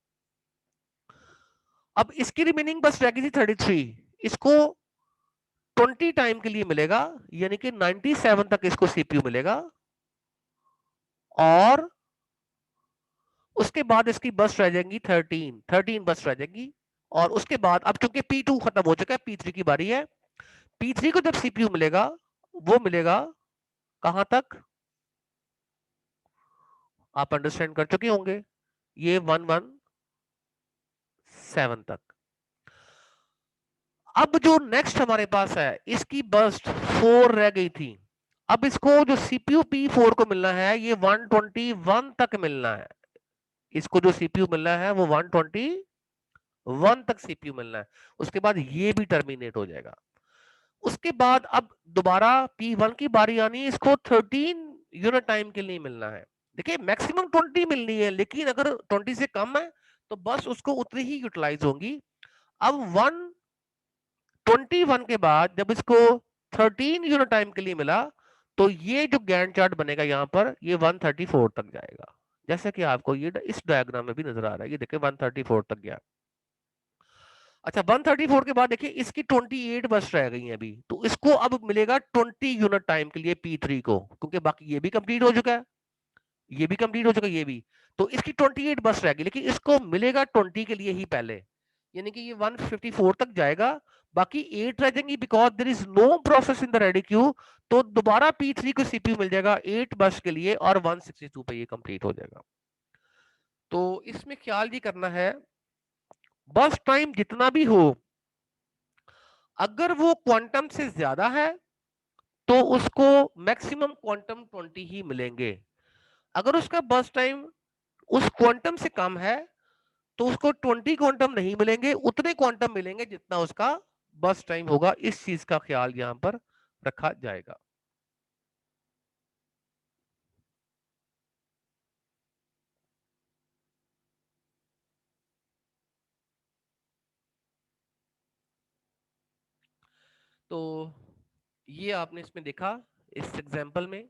अब इसकी रिमेनिंग बस रह गई थी 33, इसको 20 टाइम के लिए मिलेगा, यानी कि 97 तक इसको सीपीयू मिलेगा और उसके बाद इसकी बस रह जाएंगी 13 बस रह जाएंगी। और उसके बाद अब चूंकि P2 खत्म हो चुका है, P3 की बारी है। P3 को जब सीपीयू मिलेगा वो मिलेगा कहां तक आप अंडरस्टैंड कर चुके होंगे, ये 117 तक। अब जो नेक्स्ट हमारे पास है, इसकी बर्स्ट 4 रह गई थी। अब इसको जो सीपीयू P4 को मिलना है, ये 121 तक मिलना है। इसको जो सीपीयू मिलना है वो 121 तक सीपीयू मिलना है। उसके बाद ये भी टर्मिनेट हो जाएगा। उसके बाद अब दोबारा P1 की बारी आनी है, इसको 13 यूनिट टाइम के लिए मिलना है। देखिए मैक्सिमम 20 मिलनी है, लेकिन अगर 20 से कम है तो बस उसको उतनी ही यूटिलाइज होंगी। अब 121 के बाद जब इसको 13 यूनिट टाइम के लिए मिला, तो ये जो गैंट चार्ट बनेगा यहाँ पर, ये 134 तक जाएगा। जैसे कि आपको ये इस डायग्राम में भी नजर आ रहा है, ये देखिए 134 तक गया। अच्छा 134 के बाद देखिए इसकी 28 बस रह गई हैं अभी, तो इसको अब मिलेगा 20 यूनिट टाइम के लिए P3 को, क्योंकि बाकी ये भी कंप्लीट हो चुका है, ये भी कंप्लीट हो चुका है, ये भी। तो इसकी 28 बस रह गई, लेकिन इसको मिलेगा 20 के लिए ही पहले, यानी कि ये 154 तक जाएगा, बाकी 8 रह जाएंगी, because there is no process in the ready queue. तो दोबारा P3 को सीपीयू मिल जाएगा 8 बस के लिए, और 162 पे ये कंप्लीट हो जाएगा। तो इसमें ख्याल ये करना है, बस टाइम जितना भी हो, अगर वो क्वांटम से ज्यादा है तो उसको मैक्सिमम क्वांटम 20 ही मिलेंगे। अगर उसका बर्स्ट टाइम उस क्वांटम से कम है तो उसको 20 क्वांटम नहीं मिलेंगे, उतने क्वांटम मिलेंगे जितना उसका बर्स्ट टाइम होगा। इस चीज का ख्याल यहां पर रखा जाएगा। तो ये आपने इसमें देखा इस एग्जांपल में,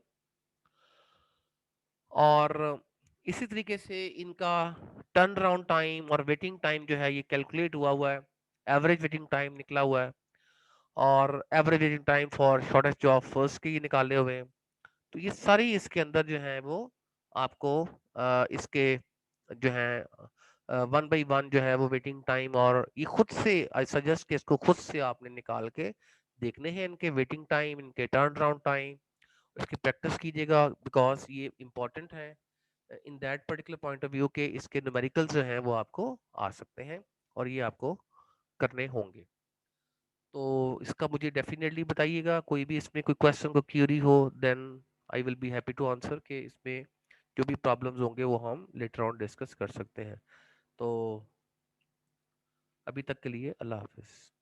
और इसी तरीके से इनका टर्न अराउंड टाइम और वेटिंग टाइम जो है ये कैलकुलेट हुआ हुआ है, एवरेज वेटिंग टाइम निकला हुआ है, और average waiting time for shortest job first के ये निकाले हुए हैं। तो ये सारी इसके अंदर जो है वो आपको इसके जो है 1 by 1 जो है वो वेटिंग टाइम, और ये खुद से आई सजेस्ट कि इसको खुद से आपने निकाल के देखने हैं, इनके वेटिंग टाइम, इनके टर्न अराउंड टाइम, इसकी प्रैक्टिस कीजिएगा, बिकॉज ये इंपॉर्टेंट है in that particular point of view के इसके न्यूमेरिकल्स जो हैं वो आपको आ सकते हैं, और ये आपको करने होंगे। तो इसका मुझे डेफिनेटली बताइएगा, कोई भी इसमें कोई क्वेश्चन को क्यूरी हो, then I will be happy to answer, कि इसमें जो भी प्रॉब्लम्स होंगे वो हम लेटर ऑन डिस्कस कर सकते हैं। तो अभी तक के लिए अल्लाह हाफिज़।